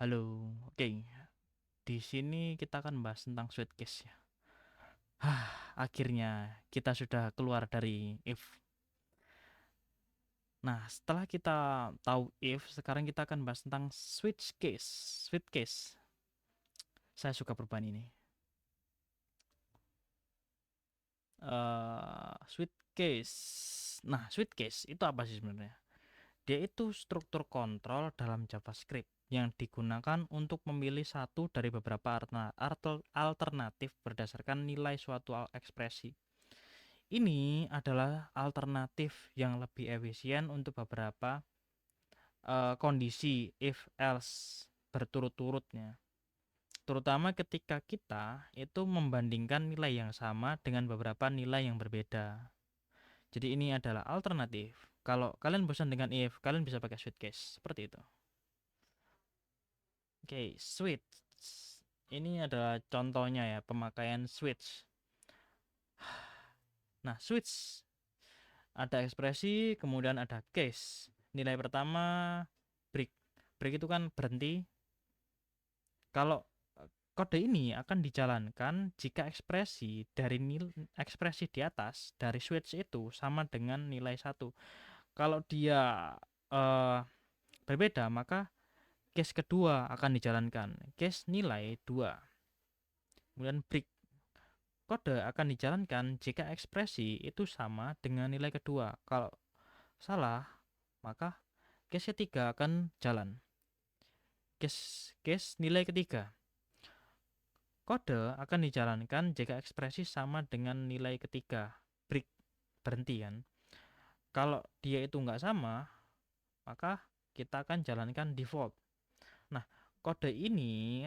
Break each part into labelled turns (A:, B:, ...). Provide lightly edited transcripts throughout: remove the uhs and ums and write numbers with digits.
A: Halo, oke. Di sini kita akan bahas tentang sweet case ya. Akhirnya kita sudah keluar dari if. Nah, setelah kita tahu if, sekarang kita akan bahas tentang switch case. Sweet case. Saya suka perubahan ini. Sweet case. Nah, sweet case itu apa sih sebenarnya? Dia itu struktur kontrol dalam JavaScript yang digunakan untuk memilih satu dari beberapa alternatif berdasarkan nilai suatu ekspresi. Ini adalah alternatif yang lebih efisien untuk beberapa kondisi if else berturut-turutnya. Terutama ketika kita itu membandingkan nilai yang sama dengan beberapa nilai yang berbeda. Jadi ini adalah alternatif. Kalau kalian bosan dengan if, kalian bisa pakai switch case. Seperti itu. Oke, switch. Ini adalah contohnya ya, pemakaian switch. Nah, switch ada ekspresi, kemudian ada case. Nilai pertama break. Break itu kan berhenti. Kalau kode ini akan dijalankan jika ekspresi di atas dari switch itu sama dengan nilai satu. Kalau dia eh, berbeda, maka case kedua akan dijalankan. Case nilai 2. Kemudian break. Kode akan dijalankan jika ekspresi itu sama dengan nilai kedua. Kalau salah, maka case ketiga akan jalan. Case nilai ketiga. Kode akan dijalankan jika ekspresi sama dengan nilai ketiga. Break, berhenti kan. Kalau dia itu nggak sama, maka kita akan jalankan default. Nah, kode ini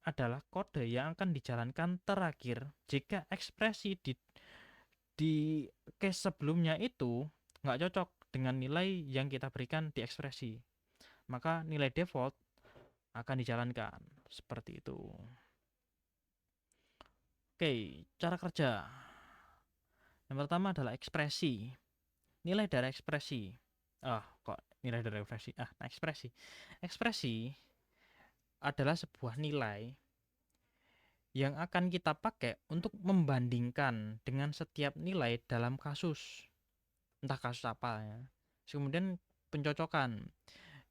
A: adalah kode yang akan dijalankan terakhir jika ekspresi di case sebelumnya itu nggak cocok dengan nilai yang kita berikan di ekspresi. Maka nilai default akan dijalankan. Seperti itu. Oke, cara kerja. Yang pertama adalah ekspresi. Nilai dari ekspresi. Kok nilai dari ekspresi? Ekspresi. Ekspresi adalah sebuah nilai yang akan kita pakai untuk membandingkan dengan setiap nilai dalam kasus. Entah kasus apa ya. Kemudian pencocokan.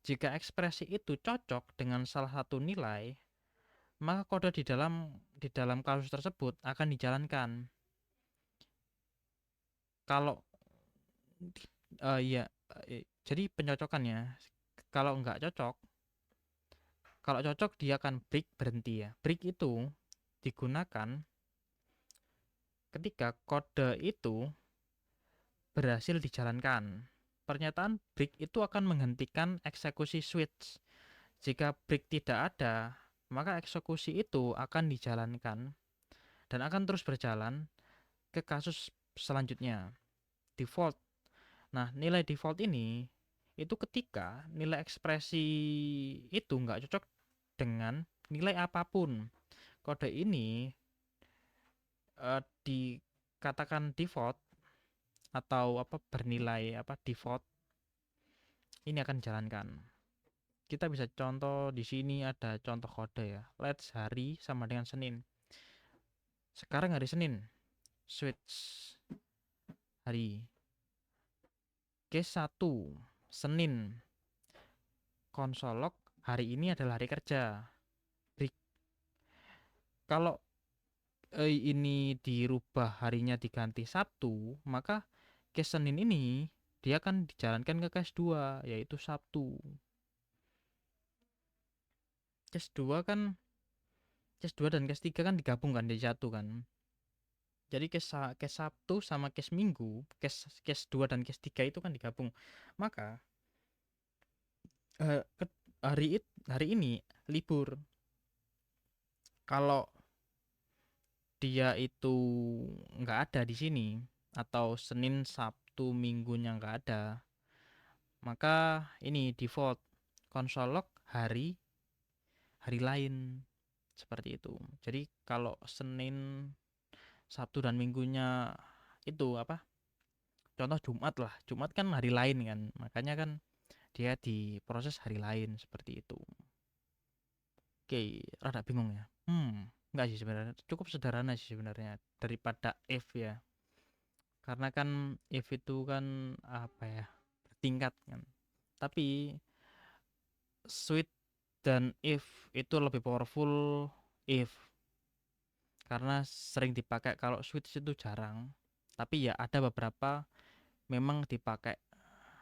A: Jika ekspresi itu cocok dengan salah satu nilai, maka kode di dalam kasus tersebut akan dijalankan. Kalau ya, jadi pencocokannya, kalau nggak cocok, kalau cocok dia akan break, berhenti ya. Break itu digunakan ketika kode itu berhasil dijalankan. Pernyataan break itu akan menghentikan eksekusi switch. Jika break tidak ada, maka eksekusi itu akan dijalankan dan akan terus berjalan ke kasus selanjutnya. Default. Nah, nilai default ini itu ketika nilai ekspresi itu nggak cocok dengan nilai apapun. Kode ini dikatakan default atau apa bernilai apa default ini akan dijalankan. Kita bisa contoh di sini ada contoh kode ya. Let's hari sama dengan Senin. Sekarang hari Senin. Switch hari. Case 1 Senin. Konsolog hari ini adalah hari kerja. Break. Kalau ini dirubah harinya diganti Sabtu, maka case Senin ini dia akan dijalankan ke case 2 yaitu Sabtu. Case 2 kan case 2 dan case 3 kan digabungkan jadi satu kan. Jadi case Sabtu sama case Minggu, case 2 dan case 3 itu kan digabung. Maka eh, hari ini libur. Kalau dia itu nggak ada di sini atau Senin, Sabtu, Minggunya nggak ada, maka ini default konsol log hari hari lain seperti itu. Jadi kalau Senin, Sabtu dan Minggunya itu apa? Contoh Jumat lah. Jumat kan hari lain kan. Makanya kan dia diproses hari lain seperti itu. Oke, rada bingung ya. Enggak sih sebenarnya, cukup sederhana sih sebenarnya daripada if ya. Karena kan if itu kan apa ya, bertingkat kan. Tapi switch dan if itu lebih powerful if, karena sering dipakai. Kalau switch itu jarang, tapi ya ada beberapa memang dipakai.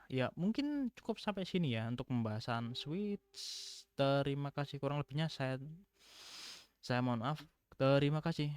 A: Ya mungkin cukup sampai sini ya untuk pembahasan switch. Terima kasih, kurang lebihnya saya mohon maaf. Terima kasih.